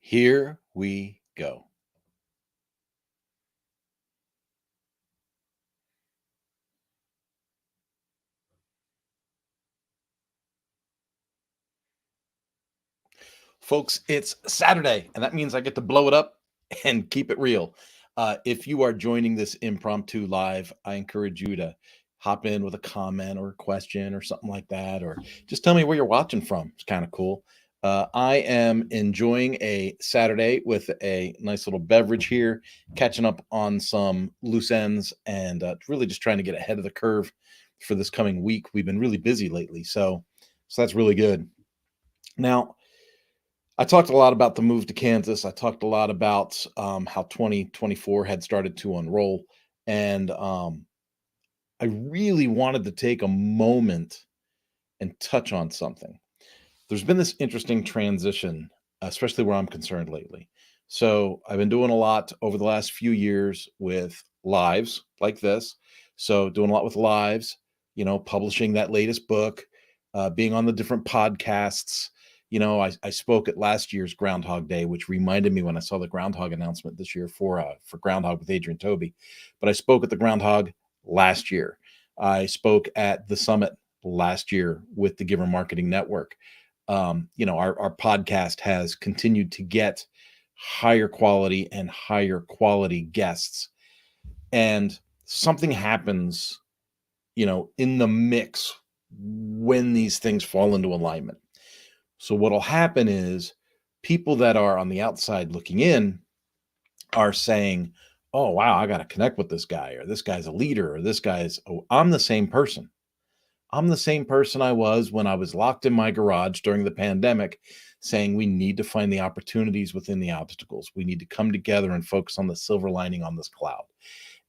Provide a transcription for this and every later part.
Here we go. Folks, it's Saturday, and that means I get to blow it up and keep it real. If you are joining this impromptu live, I encourage you to hop in with a comment or a question or something like that, or just tell me where you're watching from. It's kind of cool. I am enjoying a Saturday with a nice little beverage here, catching up on some loose ends, and really just trying to get ahead of the curve for this coming week. We've been really busy lately, so that's really good. Now, I talked a lot about the move to Kansas. I talked a lot about how 2024 had started to unroll. And I really wanted to take a moment and touch on something. There's been this interesting transition, especially where I'm concerned lately. So I've been doing a lot over the last few years with lives like this. So doing a lot with lives, publishing that latest book, being on the different podcasts. I spoke at last year's Groundhog Day, which reminded me when I saw the Groundhog announcement this year for Groundhog with Adrian Toby. But I spoke at the Groundhog last year. I spoke at the summit last year with the Giver Marketing Network. Our podcast has continued to get higher quality and higher quality guests. And something happens, in the mix when these things fall into alignment. So what'll happen is people that are on the outside looking in are saying, "Oh, wow, I got to connect with this guy, or this guy's a leader, or I'm the same person. I'm the same person I was when I was locked in my garage during the pandemic, saying we need to find the opportunities within the obstacles. We need to come together and focus on the silver lining on this cloud."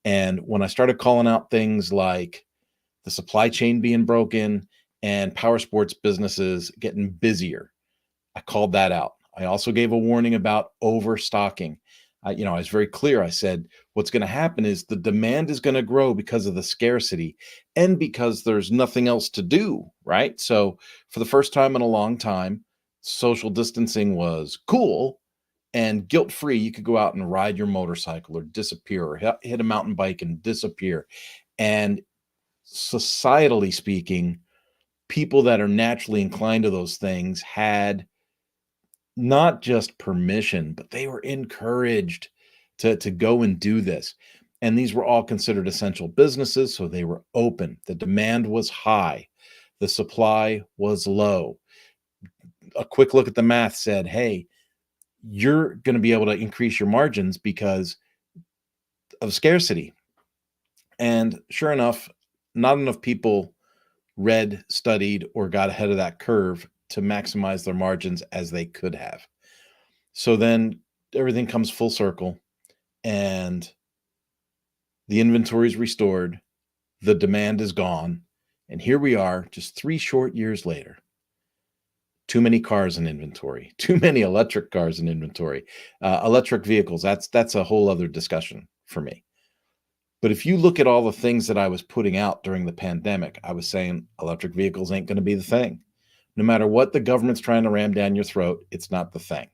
And when I started calling out things like the supply chain being broken and power sports businesses getting busier, I called that out. I also gave a warning about overstocking. I was very clear. I said, what's going to happen is the demand is going to grow because of the scarcity and because there's nothing else to do, right? So, for the first time in a long time, social distancing was cool and guilt free. You could go out and ride your motorcycle or disappear or hit a mountain bike and disappear. And societally speaking, people that are naturally inclined to those things had not just permission, but they were encouraged to go and do this. And these were all considered essential businesses, so they were open. The demand was high, the supply was low. A quick look at the math said, hey, you're going to be able to increase your margins because of scarcity. And sure enough, not enough people read, studied, or got ahead of that curve to maximize their margins as they could have. So then everything comes full circle and the inventory is restored, the demand is gone, and here we are just 3 short years later. Too many cars in inventory, too many electric cars in inventory, electric vehicles. That's a whole other discussion for me. But if you look at all the things that I was putting out during the pandemic, I was saying electric vehicles ain't going to be the thing. No matter what the government's trying to ram down your throat, it's not the thing.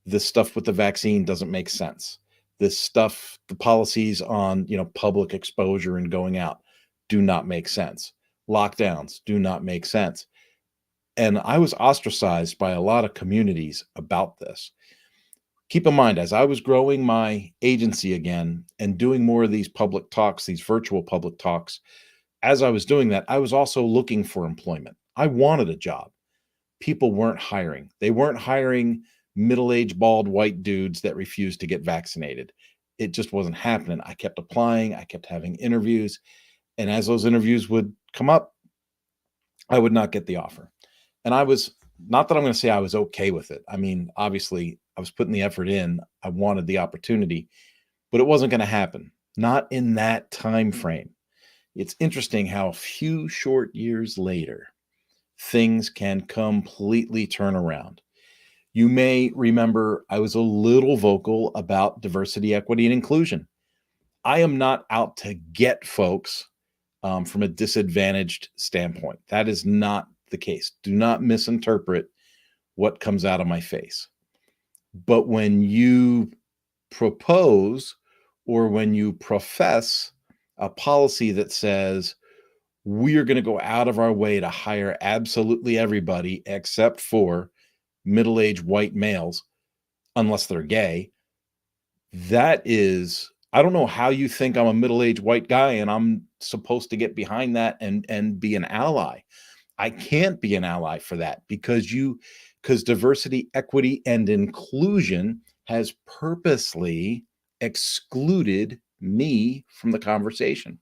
This stuff with the vaccine doesn't make sense. This stuff, the policies on, public exposure and going out do not make sense. Lockdowns do not make sense. And I was ostracized by a lot of communities about this. Keep in mind, as I was growing my agency again and doing more of these public talks, these virtual public talks, as I was doing that, I was also looking for employment. I wanted a job. People weren't hiring. They weren't hiring middle-aged, bald, white dudes that refused to get vaccinated. It just wasn't happening. I kept applying. I kept having interviews. And as those interviews would come up, I would not get the offer. And I was, not that I'm going to say I was okay with it. I mean, obviously, I was putting the effort in. I wanted the opportunity, but it wasn't going to happen. Not in that time frame. It's interesting how a few short years later, things can completely turn around. You may remember I was a little vocal about diversity, equity, and inclusion. I am not out to get folks from a disadvantaged standpoint. That is not the case. Do not misinterpret what comes out of my face. But when you propose or when you profess a policy that says we are going to go out of our way to hire absolutely everybody except for middle-aged white males, unless they're gay, that is, I don't know how you think I'm a middle-aged white guy and I'm supposed to get behind that and be an ally. I can't be an ally for that because diversity, equity, and inclusion has purposely excluded me from the conversation.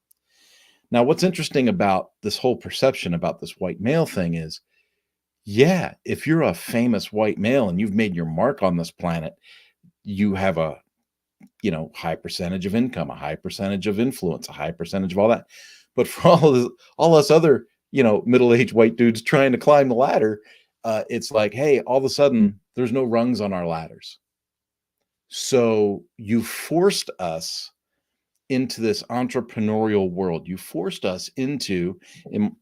Now, what's interesting about this whole perception about this white male thing is, yeah, if you're a famous white male and you've made your mark on this planet, you have a high percentage of income, a high percentage of influence, a high percentage of all that. But for all us other, middle-aged white dudes trying to climb the ladder, it's like, hey, all of a sudden there's no rungs on our ladders. So you forced us into this entrepreneurial world. You forced us into, in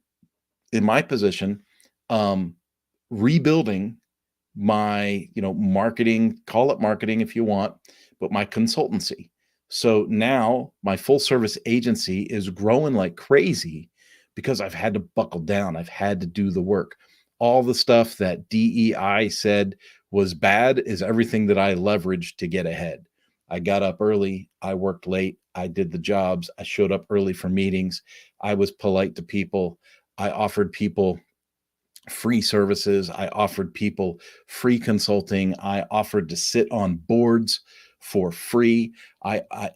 my position, um, rebuilding my, marketing, call it marketing if you want, but my consultancy. So now my full service agency is growing like crazy because I've had to buckle down. I've had to do the work. All the stuff that DEI said was bad is everything that I leveraged to get ahead. I got up early. I worked late. I did the jobs. I showed up early for meetings. I was polite to people. I offered people free services. I offered people free consulting. I offered to sit on boards for free.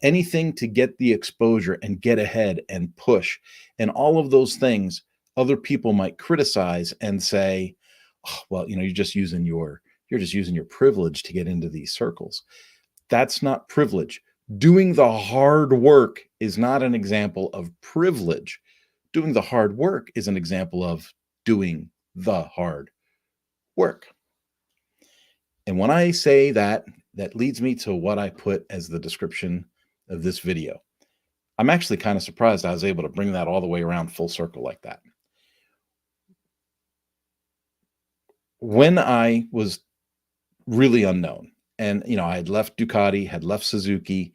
Anything to get the exposure and get ahead and push. And all of those things other people might criticize and say, oh, well, you're just using your privilege to get into these circles. That's not privilege. Doing the hard work is not an example of privilege. Doing the hard work is an example of doing the hard work. And when I say that, that leads me to what I put as the description of this video. I'm actually kind of surprised I was able to bring that all the way around full circle like that. When I was really unknown and, I had left Ducati, had left Suzuki,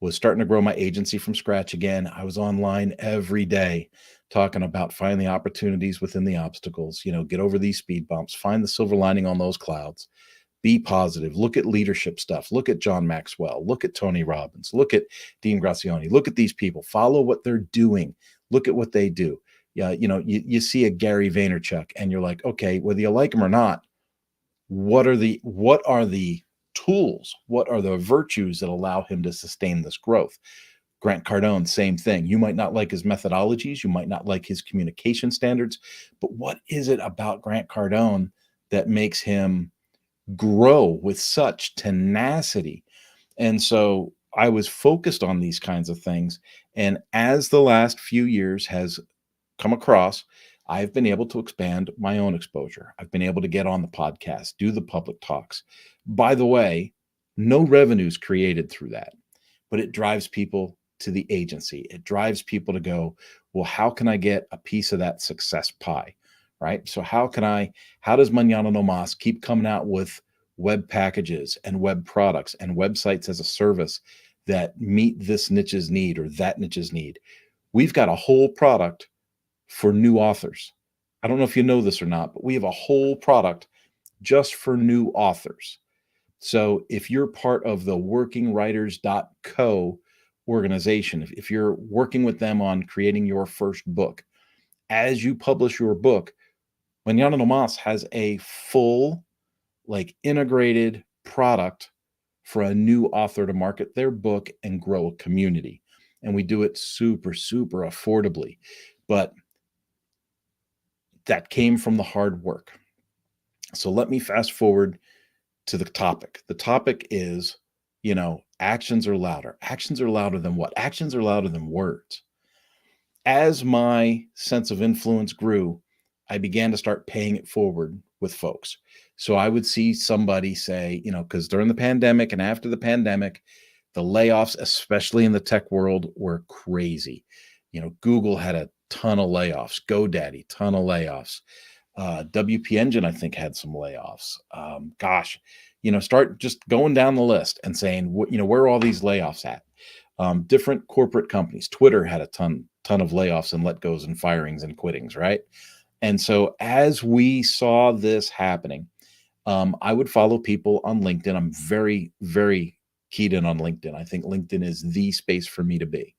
was starting to grow my agency from scratch again. I was online every day talking about finding the opportunities within the obstacles, get over these speed bumps, find the silver lining on those clouds, be positive, look at leadership stuff, look at John Maxwell, look at Tony Robbins, look at Dean Grazioni, look at these people, follow what they're doing, look at what they do. Yeah, you see a Gary Vaynerchuk and you're like, okay, whether you like him or not, what are the tools, what are the virtues that allow him to sustain this growth? Grant Cardone, same thing. You might not like his methodologies, you might not like his communication standards, but what is it about Grant Cardone that makes him grow with such tenacity? And so I was focused on these kinds of things. And as the last few years has come across, I've been able to expand my own exposure. I've been able to get on the podcast, do the public talks. By the way, no revenues created through that, but it drives people to the agency. It drives people to go, well, how can I get a piece of that success pie? Right. So how does Mañana No Mas keep coming out with web packages and web products and websites as a service that meet this niche's need or that niche's need? We've got a whole product for new authors. I don't know if you know this or not, but we have a whole product just for new authors. So if you're part of the workingwriters.co organization, if you're working with them on creating your first book, as you publish your book, Mañana No Mas has a full, integrated product for a new author to market their book and grow a community. And we do it super, super affordably. But that came from the hard work. So let me fast forward to the topic. The topic is, actions are louder. Actions are louder than what? Actions are louder than words. As my sense of influence grew, I began to start paying it forward with folks. So I would see somebody say, because during the pandemic and after the pandemic, the layoffs, especially in the tech world, were crazy. Google had a ton of layoffs, GoDaddy, ton of layoffs. WP Engine, I think, had some layoffs. Gosh, start just going down the list and saying, where are all these layoffs at? Different corporate companies. Twitter had a ton of layoffs and let goes and firings and quittings, right? And so as we saw this happening, I would follow people on LinkedIn. I'm very, very keyed in on LinkedIn. I think LinkedIn is the space for me to be.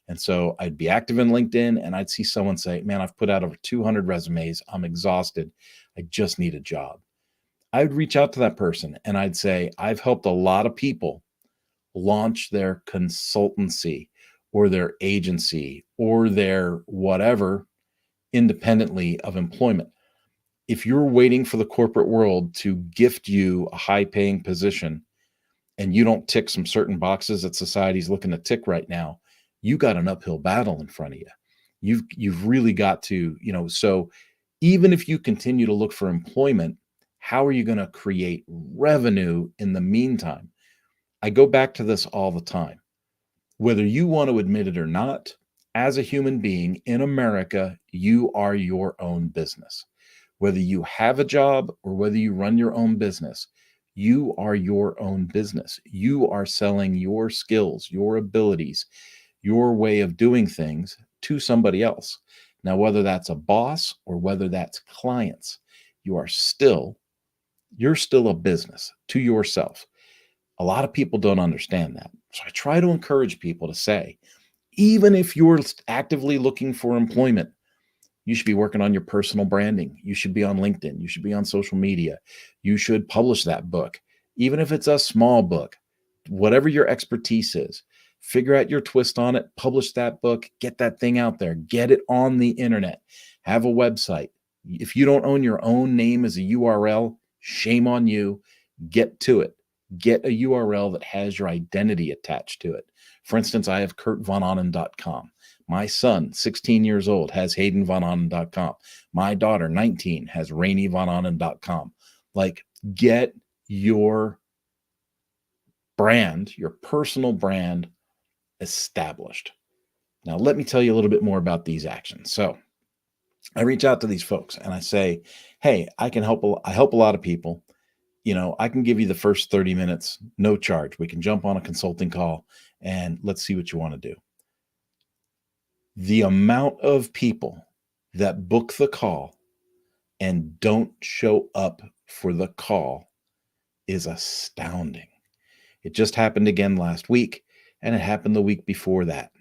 And so I'd be active in LinkedIn and I'd see someone say, man, I've put out over 200 resumes. I'm exhausted. I just need a job. I'd reach out to that person and I'd say, I've helped a lot of people launch their consultancy or their agency or their whatever independently of employment. If you're waiting for the corporate world to gift you a high paying position and you don't tick some certain boxes that society's looking to tick right now, you got an uphill battle in front of you. You've really got to, so even if you continue to look for employment, how are you going to create revenue in the meantime? I go back to this all the time. Whether you want to admit it or not, as a human being in America, you are your own business. Whether you have a job or whether you run your own business, you are your own business. You are selling your skills, your abilities, your way of doing things to somebody else. Now, whether that's a boss or whether that's clients, you're still a business to yourself. A lot of people don't understand that. So I try to encourage people to say, even if you're actively looking for employment, you should be working on your personal branding. You should be on LinkedIn. You should be on social media. You should publish that book, even if it's a small book, whatever your expertise is. Figure out your twist on it, publish that book, get that thing out there, get it on the internet, have a website. If you don't own your own name as a URL, shame on you. Get to it. Get a URL that has your identity attached to it. For instance, I have kurtvanonen.com. My son, 16 years old, has haydenvanonen.com. My daughter, 19, has rainyvanonen.com. Like, get your brand, your personal brand established. Now, let me tell you a little bit more about these actions. So I reach out to these folks and I say, hey, I help a lot of people. I can give you the first 30 minutes, no charge. We can jump on a consulting call and let's see what you want to do. The amount of people that book the call and don't show up for the call is astounding. It just happened again last week, and it happened the week before that.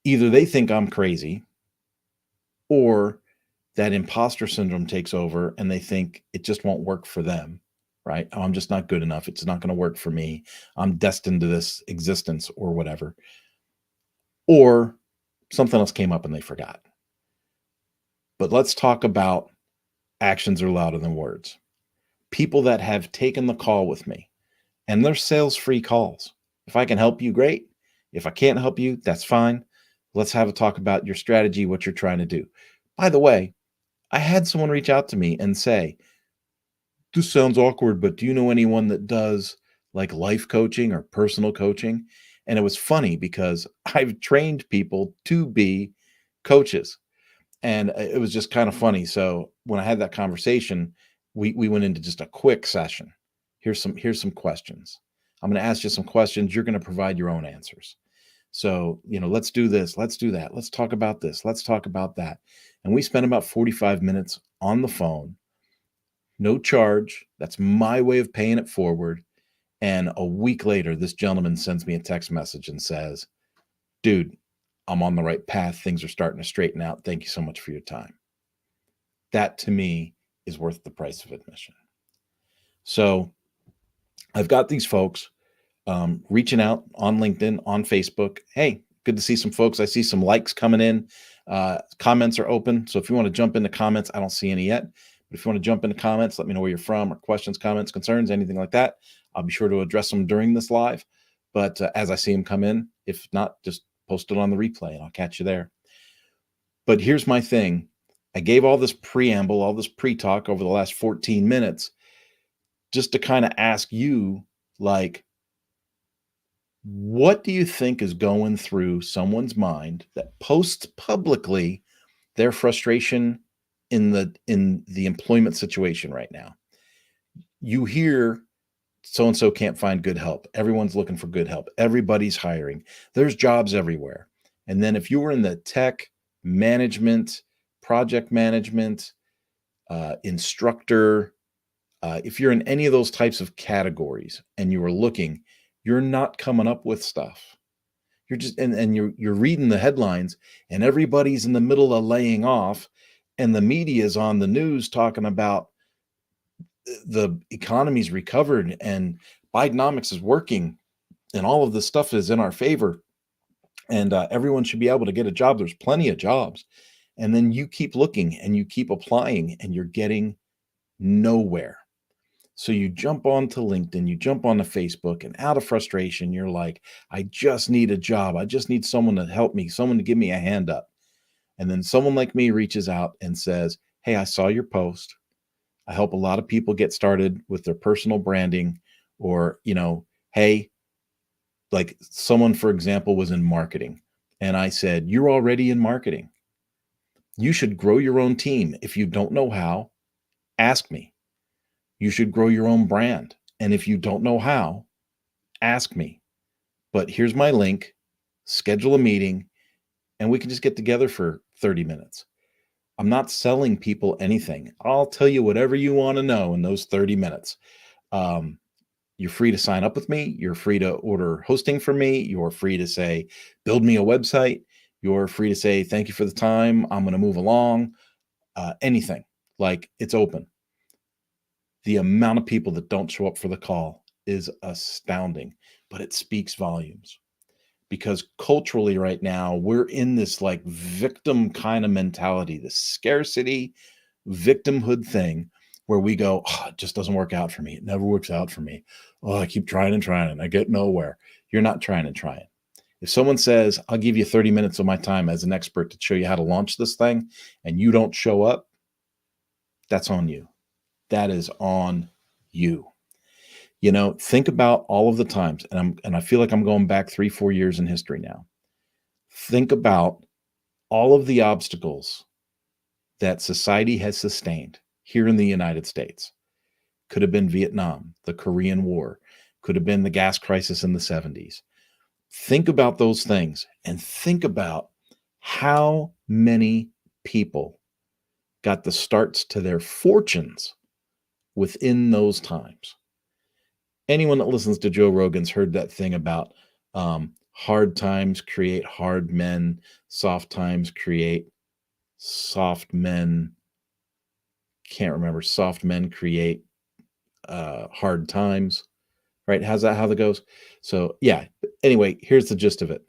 Either they think I'm crazy, or that imposter syndrome takes over and they think it just won't work for them, right? Oh, I'm just not good enough. It's not going to work for me. I'm destined to this existence or whatever. Or something else came up and they forgot. But let's talk about actions are louder than words. People that have taken the call with me, and they're sales-free calls. If I can help you, great. If I can't help you, that's fine. Let's have a talk about your strategy, what you're trying to do. By the way, I had someone reach out to me and say, this sounds awkward, but do you know anyone that does like life coaching or personal coaching? And it was funny because I've trained people to be coaches. And it was just kind of funny. So when I had that conversation, we went into just a quick session. Here's some questions. I'm going to ask you some questions. You're going to provide your own answers. So, let's do this. Let's do that. Let's talk about this. Let's talk about that. And we spent about 45 minutes on the phone, no charge. That's my way of paying it forward. And a week later, this gentleman sends me a text message and says, dude, I'm on the right path. Things are starting to straighten out. Thank you so much for your time. That to me is worth the price of admission. So I've got these folks reaching out on LinkedIn, on Facebook. Hey, good to see some folks. I see some likes coming in. Comments are open. So if you want to jump into comments, I don't see any yet. But if you want to jump into comments, let me know where you're from, or questions, comments, concerns, anything like that. I'll be sure to address them during this live. But as I see them come in, if not, just post it on the replay and I'll catch you there. But here's my thing. I gave all this preamble, all this pre-talk over the last 14 minutes just to kind of ask you, like, what do you think is going through someone's mind that posts publicly their frustration in the employment situation right now. You hear so and so can't find good help. Everyone's looking for good help. Everybody's hiring. There's jobs everywhere. And then if you were in the tech, management, project management, instructor, if you're in any of those types of categories and you are looking, you're not coming up with stuff. You're just and you're reading the headlines, and everybody's in the middle of laying off, and the media is on the news talking about the economy's recovered and Bidenomics is working and all of this stuff is in our favor, and everyone should be able to get a job. There's plenty of jobs. And then you keep looking and you keep applying and you're getting nowhere. So you jump onto LinkedIn, you jump onto Facebook, and out of frustration, you're like, I just need a job. I just need someone to help me, someone to give me a hand up. And then someone like me reaches out and says, hey, I saw your post. I help a lot of people get started with their personal branding, or, hey, like someone, for example, was in marketing. And I said, you're already in marketing. You should grow your own team. If you don't know how, ask me. You should grow your own brand. And if you don't know how, ask me. But here's my link, schedule a meeting, and we can just get together for 30 minutes. I'm not selling people anything. I'll tell you whatever you want to know in those 30 minutes. You're free to sign up with me. You're free to order hosting from me. You're free to say, build me a website. You're free to say, thank you for the time. I'm going to move along. Anything. Like, it's open. The amount of people that don't show up for the call is astounding, but it speaks volumes. Because culturally right now, we're in this like victim kind of mentality, this scarcity, victimhood thing where we go, oh, it just doesn't work out for me. It never works out for me. Oh, I keep trying and trying and I get nowhere. You're not trying and trying. If someone says, I'll give you 30 minutes of my time as an expert to show you how to launch this thing, and you don't show up, that's on you. That is on you. Think about all of the times, and I feel like I'm going back 3-4 years in history now. Think about all of the obstacles that society has sustained here in the United States. Could have been Vietnam, the Korean War, could have been the gas crisis in the 70s. Think about those things and think about how many people got the starts to their fortunes within those times. Anyone that listens to Joe Rogan's heard that thing about hard times create hard men, soft times create soft men. Can't remember. Soft men create hard times, right? How's that how that goes? So yeah, anyway, here's the gist of it.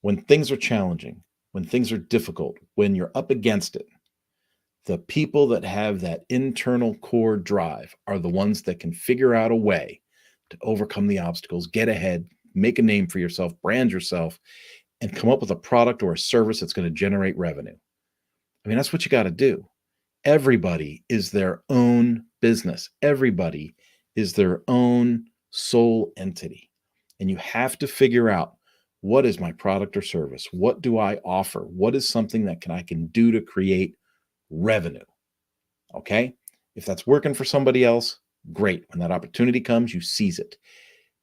When things are challenging, when things are difficult, when you're up against it, the people that have that internal core drive are the ones that can figure out a way to overcome the obstacles, get ahead, make a name for yourself, brand yourself, and come up with a product or a service that's going to generate revenue. I mean, that's what you got to do. Everybody is their own business. Everybody is their own sole entity. And you have to figure out, what is my product or service? What do I offer? What is something that I can do to create revenue? Okay. If that's working for somebody else, great. When that opportunity comes, you seize it.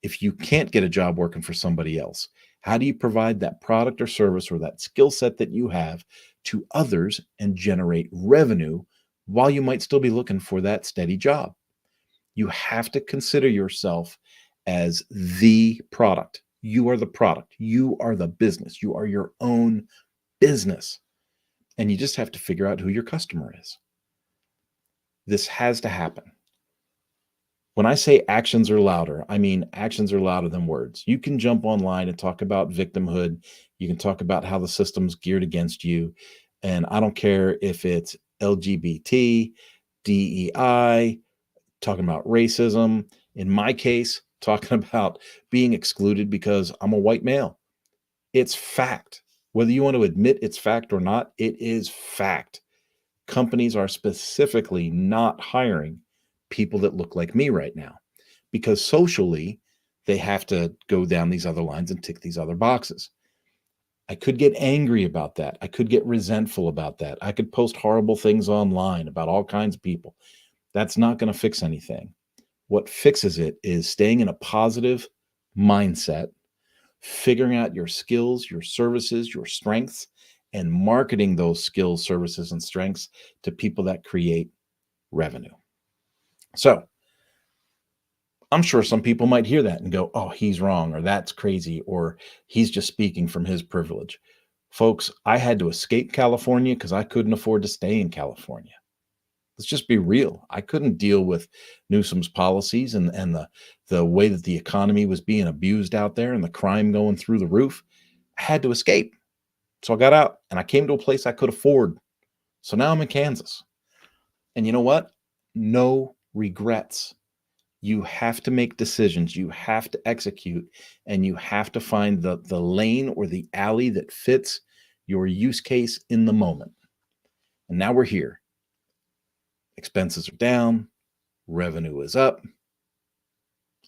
If you can't get a job working for somebody else, how do you provide that product or service or that skill set that you have to others and generate revenue while you might still be looking for that steady job? You have to consider yourself as the product. You are the product. You are the business. You are your own business. And you just have to figure out who your customer is. This has to happen. When I say actions are louder, I mean actions are louder than words. You can jump online and talk about victimhood. You can talk about how the system's geared against you. And I don't care if it's LGBT, DEI, talking about racism. In my case, talking about being excluded because I'm a white male. It's fact. Whether you want to admit it's fact or not, it is fact. Companies are specifically not hiring people that look like me right now because socially they have to go down these other lines and tick these other boxes. I could get angry about that. I could get resentful about that. I could post horrible things online about all kinds of people. That's not going to fix anything. What fixes it is staying in a positive mindset, figuring out your skills, your services, your strengths, and marketing those skills, services, and strengths to people that create revenue. So I'm sure some people might hear that and go, oh, he's wrong, or that's crazy, or he's just speaking from his privilege. Folks, I had to escape California because I couldn't afford to stay in California. Let's just be real. I couldn't deal with Newsom's policies and the way that the economy was being abused out there and the crime going through the roof. I had to escape. So I got out and I came to a place I could afford. So now I'm in Kansas. And you know what? No regrets. You have to make decisions. You have to execute, and you have to find the lane or the alley that fits your use case in the moment. And now we're here. Expenses are down. Revenue is up.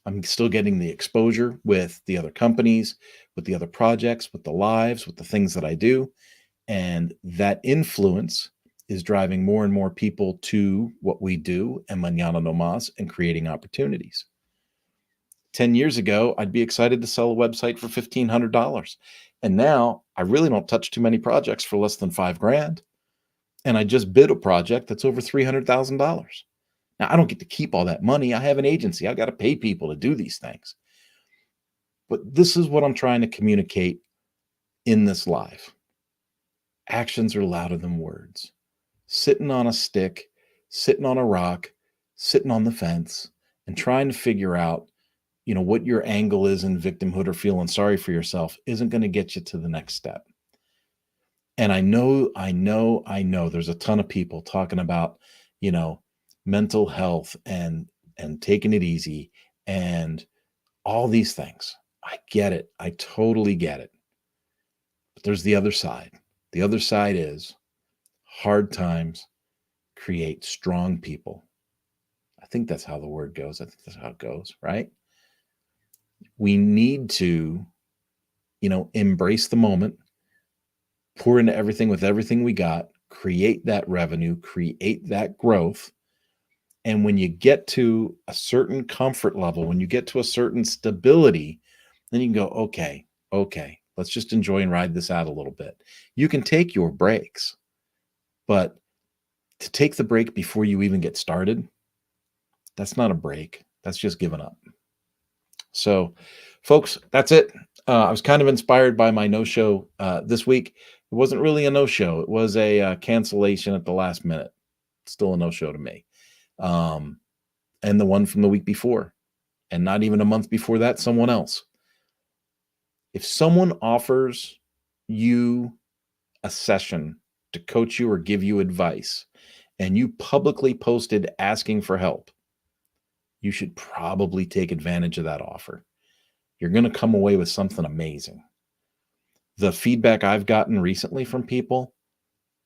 I'm still getting the exposure with the other companies, with the other projects, with the lives, with the things that I do. And that influence is driving more and more people to what we do and Mañana No Más and creating opportunities. 10 years ago, I'd be excited to sell a website for $1,500. And now I really don't touch too many projects for less than $5,000. And I just bid a project that's over $300,000. Now I don't get to keep all that money. I have an agency. I got to pay people to do these things. But this is what I'm trying to communicate in this live. Actions are louder than words. Sitting on a stick, sitting on a rock, sitting on the fence, and trying to figure out, what your angle is in victimhood or feeling sorry for yourself isn't going to get you to the next step. And I know there's a ton of people talking about, mental health and taking it easy and all these things. I get it. I totally get it. But there's the other side. The other side is hard times create strong people. I think that's how the word goes. I think that's how it goes, right? We need to, embrace the moment, pour into everything with everything we got, create that revenue, create that growth. And when you get to a certain comfort level, when you get to a certain stability, then you can go, okay, let's just enjoy and ride this out a little bit. You can take your breaks, but to take the break before you even get started, that's not a break. That's just giving up. So, folks, that's it. I was kind of inspired by my no-show this week. It wasn't really a no-show. It was a cancellation at the last minute. Still a no-show to me. And the one from the week before. And not even a month before that, someone else. If someone offers you a session to coach you or give you advice, and you publicly posted asking for help, you should probably take advantage of that offer. You're going to come away with something amazing. The feedback I've gotten recently from people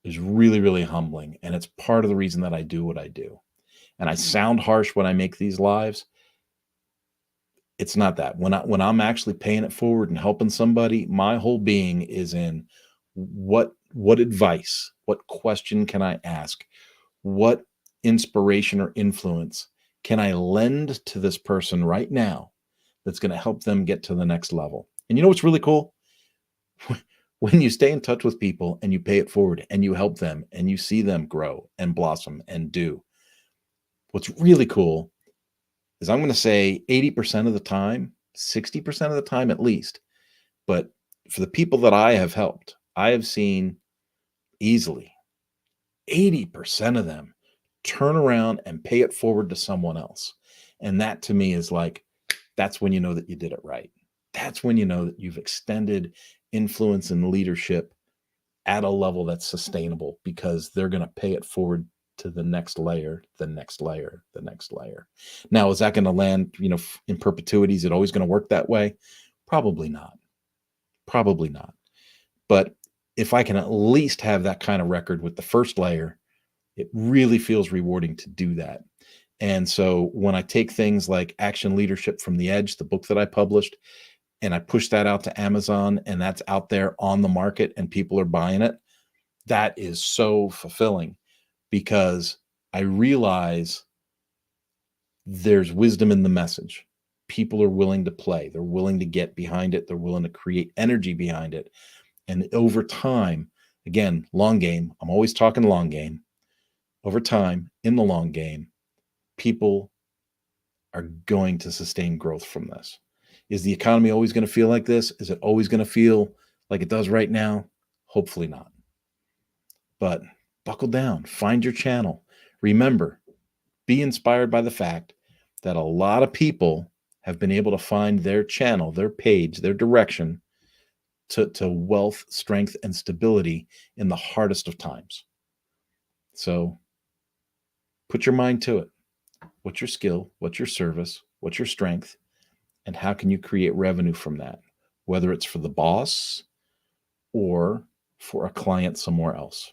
is really, really humbling. And it's part of the reason that I do what I do. And I sound harsh when I make these lives. It's not that. When I'm actually paying it forward and helping somebody, my whole being is in what advice, what question can I ask? What inspiration or influence can I lend to this person right now that's going to help them get to the next level? And you know what's really cool? When you stay in touch with people and you pay it forward and you help them and you see them grow and blossom and do, what's really cool is I'm going to say 80% of the time, 60% of the time at least, but for the people that I have helped, I have seen easily 80% of them turn around and pay it forward to someone else. And that to me is like, that's when you know that you did it right. That's when you know that you've extended influence and leadership at a level that's sustainable, because they're going to pay it forward to the next layer, the next layer, the next layer. Now, is that going to land, in perpetuity? Is it always going to work that way? Probably not. Probably not. But if I can at least have that kind of record with the first layer, it really feels rewarding to do that. And so when I take things like Action Leadership from the Edge, the book that I published, and I push that out to Amazon and that's out there on the market and people are buying it, that is so fulfilling because I realize there's wisdom in the message. People are willing to play, they're willing to get behind it, they're willing to create energy behind it. And over time, again, long game, I'm always talking long game. Over time, in the long game, people are going to sustain growth from this. Is the economy always going to feel like this? Is it always going to feel like it does right now? Hopefully not. But buckle down, find your channel. Remember, be inspired by the fact that a lot of people have been able to find their channel, their page, their direction to wealth, strength, and stability in the hardest of times. So put your mind to it. What's your skill? What's your service? What's your strength? And how can you create revenue from that? Whether it's for the boss or for a client somewhere else.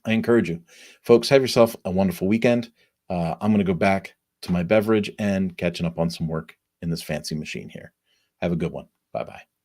I encourage you. Folks, have yourself a wonderful weekend. I'm going to go back to my beverage and catching up on some work in this fancy machine here. Have a good one. Bye-bye.